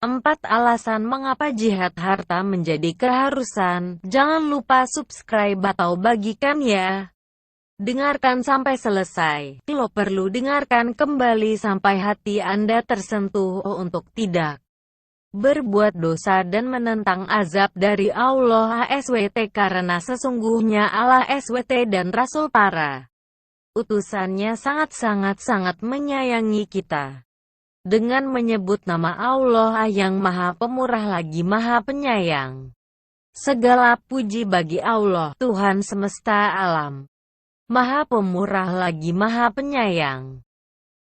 4 alasan mengapa jihad harta menjadi keharusan. Jangan lupa subscribe atau bagikan ya. Dengarkan sampai selesai. Lo perlu dengarkan kembali sampai hati Anda tersentuh untuk tidak berbuat dosa dan menentang azab dari Allah SWT, karena sesungguhnya Allah SWT dan Rasul para utusannya sangat menyayangi kita. Dengan menyebut nama Allah yang Maha Pemurah lagi Maha Penyayang. Segala puji bagi Allah, Tuhan semesta alam. Maha Pemurah lagi Maha Penyayang,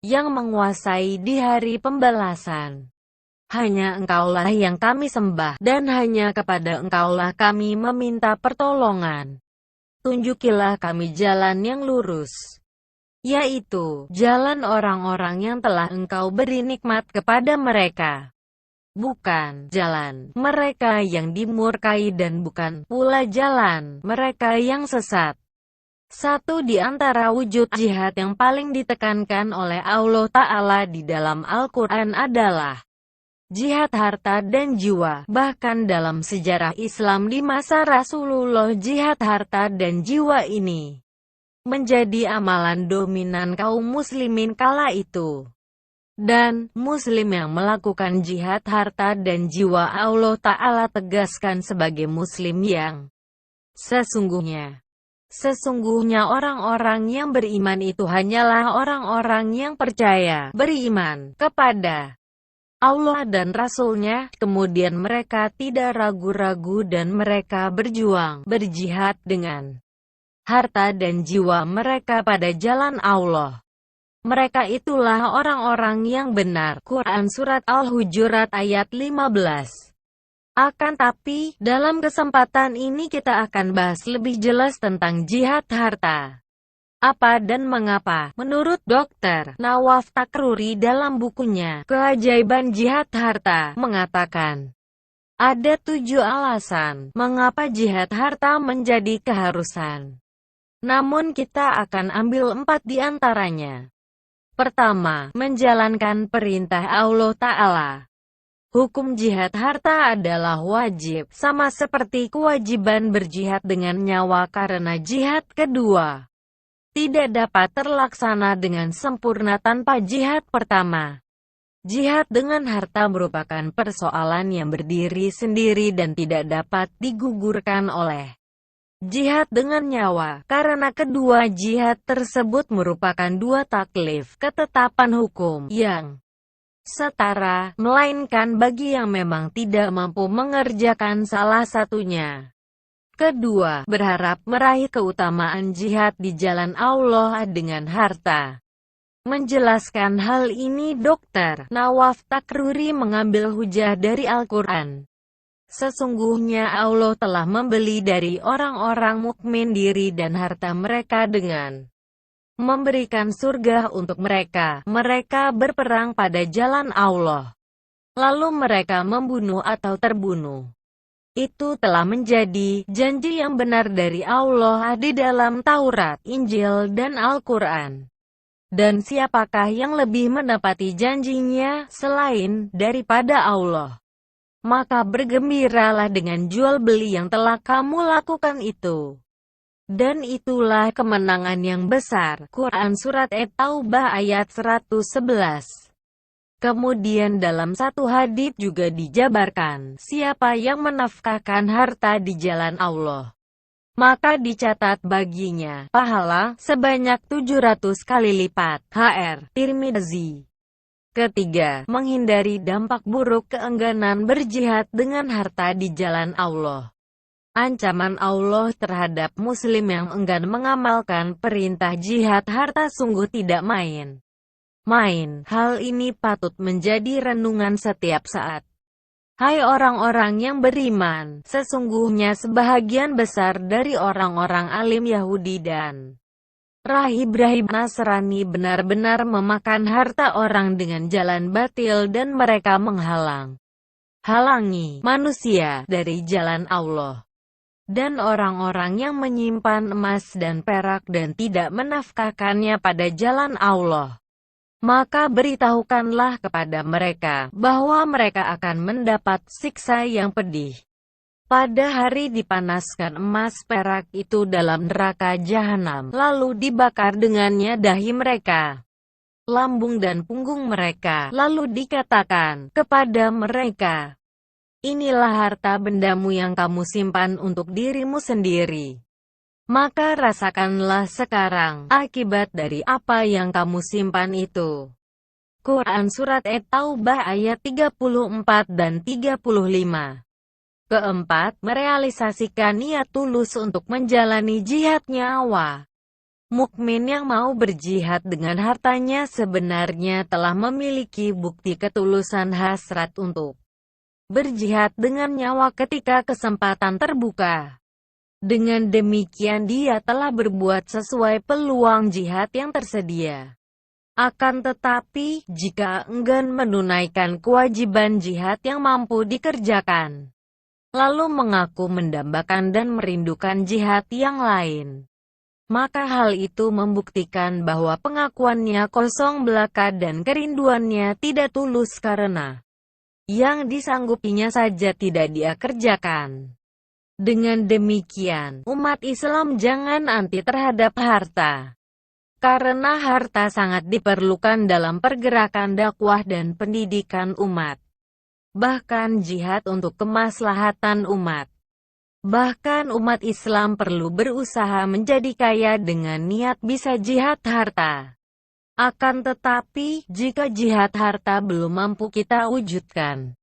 yang menguasai di hari pembalasan. Hanya Engkaulah yang kami sembah, dan hanya kepada Engkaulah kami meminta pertolongan. Tunjukilah kami jalan yang lurus, yaitu jalan orang-orang yang telah Engkau beri nikmat kepada mereka. Bukan jalan mereka yang dimurkai dan bukan pula jalan mereka yang sesat. Satu di antara wujud jihad yang paling ditekankan oleh Allah Ta'ala di dalam Al-Quran adalah jihad harta dan jiwa. Bahkan dalam sejarah Islam di masa Rasulullah, jihad harta dan jiwa ini menjadi amalan dominan kaum muslimin kala itu. Dan muslim yang melakukan jihad harta dan jiwa, Allah Ta'ala tegaskan sebagai muslim yang sesungguhnya orang-orang yang beriman itu hanyalah orang-orang yang percaya, beriman kepada Allah dan Rasul-Nya, kemudian mereka tidak ragu-ragu dan mereka berjihad dengan harta dan jiwa mereka pada jalan Allah. Mereka itulah orang-orang yang benar. Quran Surat Al-Hujurat ayat 15. Akan tapi, dalam kesempatan ini kita akan bahas lebih jelas tentang jihad harta. Apa dan mengapa? Menurut Dr. Nawaf Takruri dalam bukunya Keajaiban Jihad Harta, mengatakan ada 7 alasan mengapa jihad harta menjadi keharusan. Namun kita akan ambil 4 di antaranya. Pertama, menjalankan perintah Allah Ta'ala. Hukum jihad harta adalah wajib, sama seperti kewajiban berjihad dengan nyawa, karena jihad kedua tidak dapat terlaksana dengan sempurna tanpa jihad pertama. Jihad dengan harta merupakan persoalan yang berdiri sendiri dan tidak dapat digugurkan oleh jihad dengan nyawa, karena kedua jihad tersebut merupakan 2 taklif, ketetapan hukum, yang setara, melainkan bagi yang memang tidak mampu mengerjakan salah satunya. Kedua, berharap meraih keutamaan jihad di jalan Allah dengan harta. Menjelaskan hal ini, Dr. Nawaf Takruri mengambil hujah dari Al-Quran. Sesungguhnya Allah telah membeli dari orang-orang mukmin diri dan harta mereka dengan memberikan surga untuk mereka. Mereka berperang pada jalan Allah, lalu mereka membunuh atau terbunuh. Itu telah menjadi janji yang benar dari Allah di dalam Taurat, Injil, dan Al-Quran. Dan siapakah yang lebih menepati janjinya selain daripada Allah? Maka bergembiralah dengan jual beli yang telah kamu lakukan itu. Dan itulah kemenangan yang besar. Quran Surat At-Taubah ayat 111. Kemudian dalam satu hadits juga dijabarkan, siapa yang menafkahkan harta di jalan Allah, maka dicatat baginya pahala sebanyak 700 kali lipat. HR Tirmidzi. Ketiga, menghindari dampak buruk keengganan berjihad dengan harta di jalan Allah. Ancaman Allah terhadap muslim yang enggan mengamalkan perintah jihad harta sungguh tidak main. Hal ini patut menjadi renungan setiap saat. Hai orang-orang yang beriman, sesungguhnya sebahagian besar dari orang-orang alim Yahudi dan rahib-rahib Nasrani benar-benar memakan harta orang dengan jalan batil dan mereka menghalangi manusia dari jalan Allah. Dan orang-orang yang menyimpan emas dan perak dan tidak menafkahkannya pada jalan Allah, Maka beritahukanlah kepada mereka bahwa mereka akan mendapat siksa yang pedih. Pada hari dipanaskan emas perak itu dalam neraka jahanam, lalu dibakar dengannya dahi mereka, lambung dan punggung mereka, lalu dikatakan kepada mereka, inilah harta bendamu yang kamu simpan untuk dirimu sendiri. Maka rasakanlah sekarang akibat dari apa yang kamu simpan itu. Quran Surat At-Taubah ayat 34 dan 35. Keempat, merealisasikan niat tulus untuk menjalani jihad nyawa. Mukmin yang mau berjihad dengan hartanya sebenarnya telah memiliki bukti ketulusan hasrat untuk berjihad dengan nyawa ketika kesempatan terbuka. Dengan demikian dia telah berbuat sesuai peluang jihad yang tersedia. Akan tetapi, jika enggan menunaikan kewajiban jihad yang mampu dikerjakan, lalu mengaku mendambakan dan merindukan jihad yang lain, maka hal itu membuktikan bahwa pengakuannya kosong belaka dan kerinduannya tidak tulus karena yang disanggupinya saja tidak dia kerjakan. Dengan demikian, umat Islam jangan anti terhadap harta. Karena harta sangat diperlukan dalam pergerakan dakwah dan pendidikan umat. Bahkan jihad untuk kemaslahatan umat. Bahkan umat Islam perlu berusaha menjadi kaya dengan niat bisa jihad harta. Akan tetapi, jika jihad harta belum mampu kita wujudkan,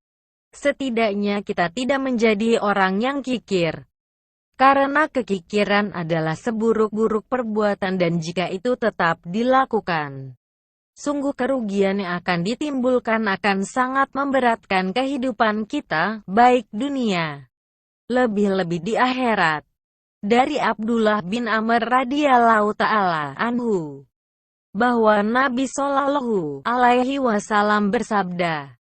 setidaknya kita tidak menjadi orang yang kikir. Karena kekikiran adalah seburuk-buruk perbuatan dan jika itu tetap dilakukan, sungguh kerugian yang akan ditimbulkan akan sangat memberatkan kehidupan kita, baik dunia, lebih-lebih di akhirat. Dari Abdullah bin Amr radhiyallahu ta'ala anhu, bahwa Nabi Shallallahu alaihi wasallam bersabda,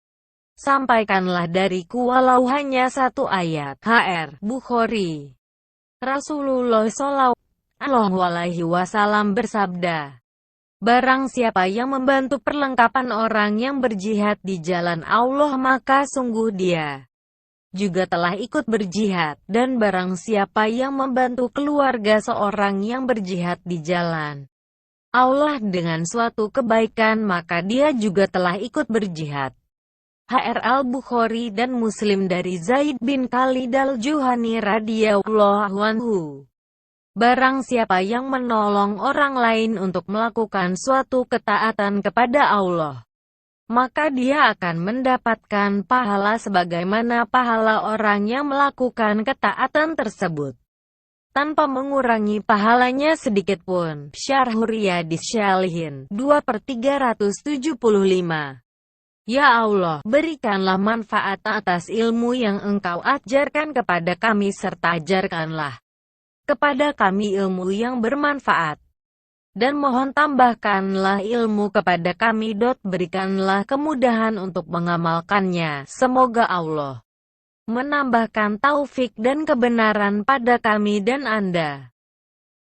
sampaikanlah dariku walau hanya satu ayat. HR Bukhari. Rasulullah Shallallahu alaihi wasallam bersabda, barang siapa yang membantu perlengkapan orang yang berjihad di jalan Allah maka sungguh dia juga telah ikut berjihad, dan barang siapa yang membantu keluarga seorang yang berjihad di jalan Allah dengan suatu kebaikan maka dia juga telah ikut berjihad. HR Al-Bukhari dan Muslim dari Zaid bin Khalid Al-Juhani radhiyallahu anhu. Barang siapa yang menolong orang lain untuk melakukan suatu ketaatan kepada Allah, maka dia akan mendapatkan pahala sebagaimana pahala orang yang melakukan ketaatan tersebut, tanpa mengurangi pahalanya sedikitpun. Syarh Riyadhis Shalihin 2/375. Ya Allah, berikanlah manfaat atas ilmu yang Engkau ajarkan kepada kami serta ajarkanlah kepada kami ilmu yang bermanfaat. Dan mohon tambahkanlah ilmu kepada kami. Berikanlah kemudahan untuk mengamalkannya. Semoga Allah menambahkan taufik dan kebenaran pada kami dan Anda.